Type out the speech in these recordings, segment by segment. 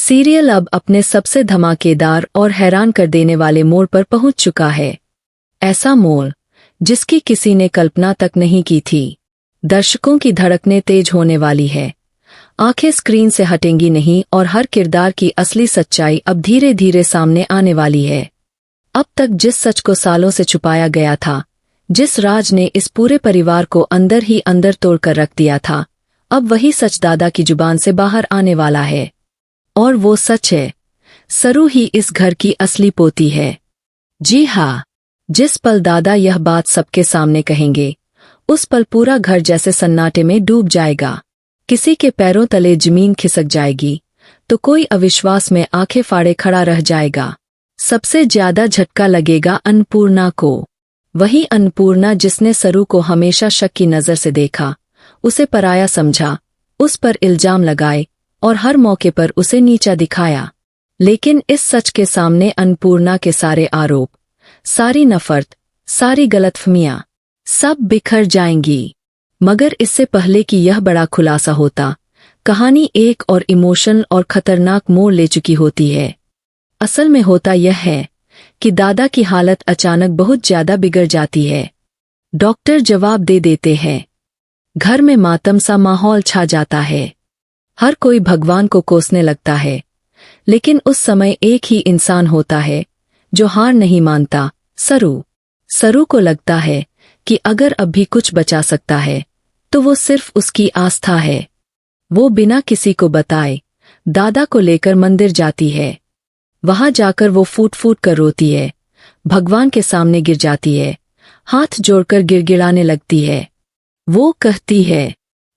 Serial अब अपने सबसे धमाकेदार और हैरान कर देने वाले मोड़ पर पहुंच चुका है। ऐसा मोड़ जिसकी किसी ने कल्पना तक नहीं की थी। दर्शकों की धड़कनें तेज होने वाली है, आंखें स्क्रीन से हटेंगी नहीं और हर किरदार की असली सच्चाई अब धीरे धीरे सामने आने वाली है। अब तक जिस सच को सालों से छुपाया गया था, जिस राज ने इस पूरे परिवार को अंदर ही अंदर तोड़कर रख दिया था, अब वही सच दादा की जुबान से बाहर आने वाला है। और वो सच है, सरू ही इस घर की असली पोती है। जी हाँ, जिस पल दादा यह बात सबके सामने कहेंगे, उस पल पूरा घर जैसे सन्नाटे में डूब जाएगा। किसी के पैरों तले जमीन खिसक जाएगी, तो कोई अविश्वास में आंखें फाड़े खड़ा रह जाएगा। सबसे ज्यादा झटका लगेगा अन्नपूर्णा को। वही अन्नपूर्णा जिसने सरू को हमेशा शक की नजर से देखा, उसे पराया समझा, उस पर इल्जाम लगाए और हर मौके पर उसे नीचा दिखाया। लेकिन इस सच के सामने अन्नपूर्णा के सारे आरोप, सारी नफरत, सारी गलतफहमियां सब बिखर जाएंगी। मगर इससे पहले कि यह बड़ा खुलासा होता, कहानी एक और इमोशनल और खतरनाक मोड़ ले चुकी होती है। असल में होता यह है कि दादा की हालत अचानक बहुत ज्यादा बिगड़ जाती है। डॉक्टर जवाब दे देते हैं। घर में मातम सा माहौल छा जाता है। हर कोई भगवान को कोसने लगता है। लेकिन उस समय एक ही इंसान होता है जो हार नहीं मानता, सरू। सरू को लगता है कि अगर अब भी कुछ बचा सकता है तो वो सिर्फ उसकी आस्था है। वो बिना किसी को बताए दादा को लेकर मंदिर जाती है। वहां जाकर वो फूट फूट कर रोती है, भगवान के सामने गिर जाती है, हाथ जोड़कर गिड़गिड़ाने लगती है। वो कहती है,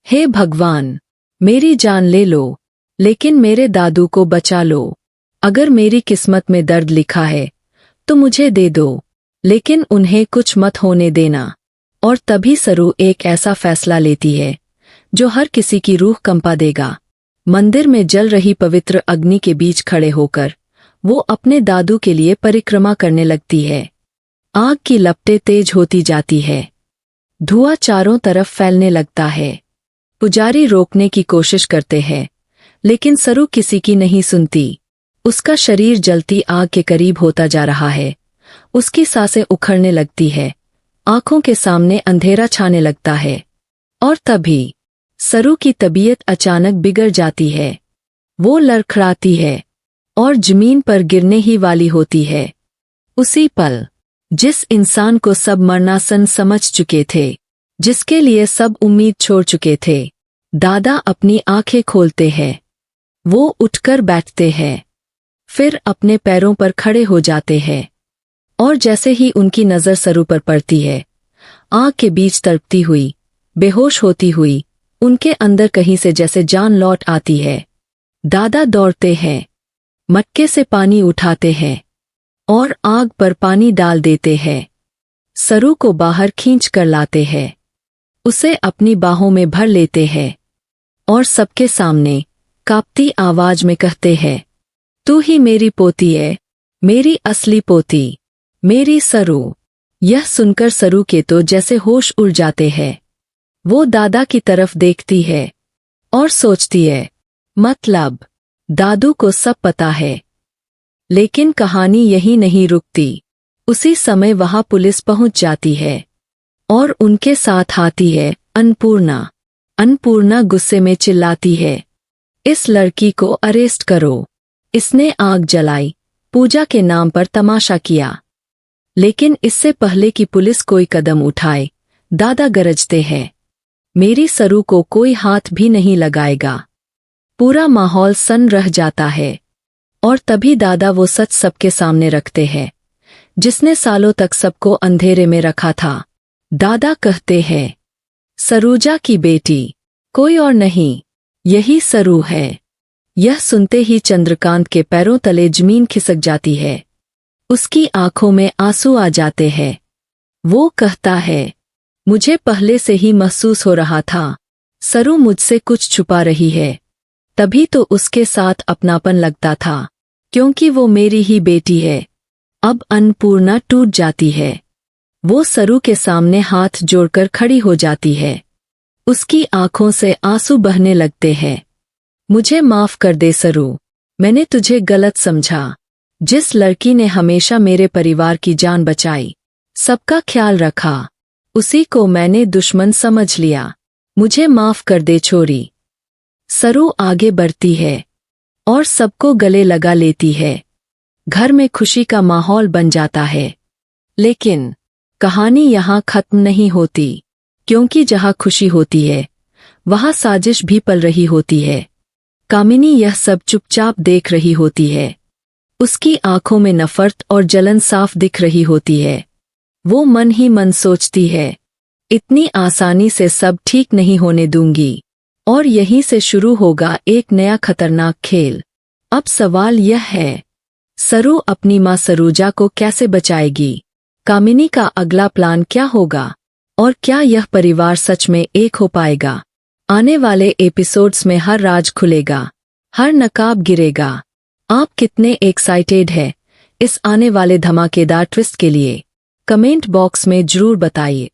हे भगवान, मेरी जान ले लो, लेकिन मेरे दादू को बचा लो। अगर मेरी किस्मत में दर्द लिखा है तो मुझे दे दो, लेकिन उन्हें कुछ मत होने देना। और तभी सरू एक ऐसा फैसला लेती है जो हर किसी की रूह कंपा देगा। मंदिर में जल रही पवित्र अग्नि के बीच खड़े होकर वो अपने दादू के लिए परिक्रमा करने लगती है। आग की लपटें तेज होती जाती है, धुआं चारों तरफ फैलने लगता है। पुजारी रोकने की कोशिश करते हैं, लेकिन सरू किसी की नहीं सुनती। उसका शरीर जलती आग के करीब होता जा रहा है। उसकी सांसें उखड़ने लगती है, आंखों के सामने अंधेरा छाने लगता है। और तभी सरू की तबीयत अचानक बिगड़ जाती है। वो लड़खड़ाती है और जमीन पर गिरने ही वाली होती है। उसी पल जिस इंसान को सब मरनासन समझ चुके थे, जिसके लिए सब उम्मीद छोड़ चुके थे, दादा अपनी आंखें खोलते हैं। वो उठकर बैठते हैं, फिर अपने पैरों पर खड़े हो जाते हैं। और जैसे ही उनकी नजर सरू पर पड़ती है, आग के बीच तड़पती हुई, बेहोश होती हुई, उनके अंदर कहीं से जैसे जान लौट आती है। दादा दौड़ते हैं, मटके से पानी उठाते हैं और आग पर पानी डाल देते हैं। सरू को बाहर खींच कर लाते हैं, उसे अपनी बाहों में भर लेते हैं और सबके सामने कांपती आवाज में कहते हैं, तू ही मेरी पोती है, मेरी असली पोती, मेरी सरू। यह सुनकर सरू के तो जैसे होश उड़ जाते हैं। वो दादा की तरफ देखती है और सोचती है, मतलब दादू को सब पता है। लेकिन कहानी यही नहीं रुकती। उसी समय वहां पुलिस पहुंच जाती है और उनके साथ आती है अन्नपूर्णा। अन्नपूर्णा गुस्से में चिल्लाती है, इस लड़की को अरेस्ट करो। इसने आग जलाई, पूजा के नाम पर तमाशा किया। लेकिन इससे पहले कि पुलिस कोई कदम उठाए, दादा गरजते हैं, मेरी सरू को कोई हाथ भी नहीं लगाएगा। पूरा माहौल सन्न रह जाता है। और तभी दादा वो सच सबके सामने रखते हैं, जिसने सालों तक सबको अंधेरे में रखा था। दादा कहते हैं, सरूजा की बेटी कोई और नहीं, यही सरू है। यह सुनते ही चंद्रकांत के पैरों तले जमीन खिसक जाती है। उसकी आंखों में आंसू आ जाते हैं। वो कहता है, मुझे पहले से ही महसूस हो रहा था, सरू मुझसे कुछ छुपा रही है। तभी तो उसके साथ अपनापन लगता था, क्योंकि वो मेरी ही बेटी है। अब अन्नपूर्णा टूट जाती है। वो सरू के सामने हाथ जोड़कर खड़ी हो जाती है। उसकी आंखों से आंसू बहने लगते हैं। मुझे माफ कर दे सरू, मैंने तुझे गलत समझा। जिस लड़की ने हमेशा मेरे परिवार की जान बचाई, सबका ख्याल रखा, उसी को मैंने दुश्मन समझ लिया। मुझे माफ कर दे छोरी। सरू आगे बढ़ती है और सबको गले लगा लेती है। घर में खुशी का माहौल बन जाता है। लेकिन कहानी यहाँ खत्म नहीं होती, क्योंकि जहाँ खुशी होती है वहाँ साजिश भी पल रही होती है। कामिनी यह सब चुपचाप देख रही होती है। उसकी आंखों में नफरत और जलन साफ दिख रही होती है। वो मन ही मन सोचती है, इतनी आसानी से सब ठीक नहीं होने दूंगी, और यहीं से शुरू होगा एक नया खतरनाक खेल। अब सवाल यह है, सरू अपनी मां सरोजा को कैसे बचाएगी? कामिनी का अगला प्लान क्या होगा? और क्या यह परिवार सच में एक हो पाएगा? आने वाले एपिसोड्स में हर राज खुलेगा, हर नकाब गिरेगा। आप कितने एक्साइटेड हैं इस आने वाले धमाकेदार ट्विस्ट के लिए? कमेंट बॉक्स में जरूर बताइए।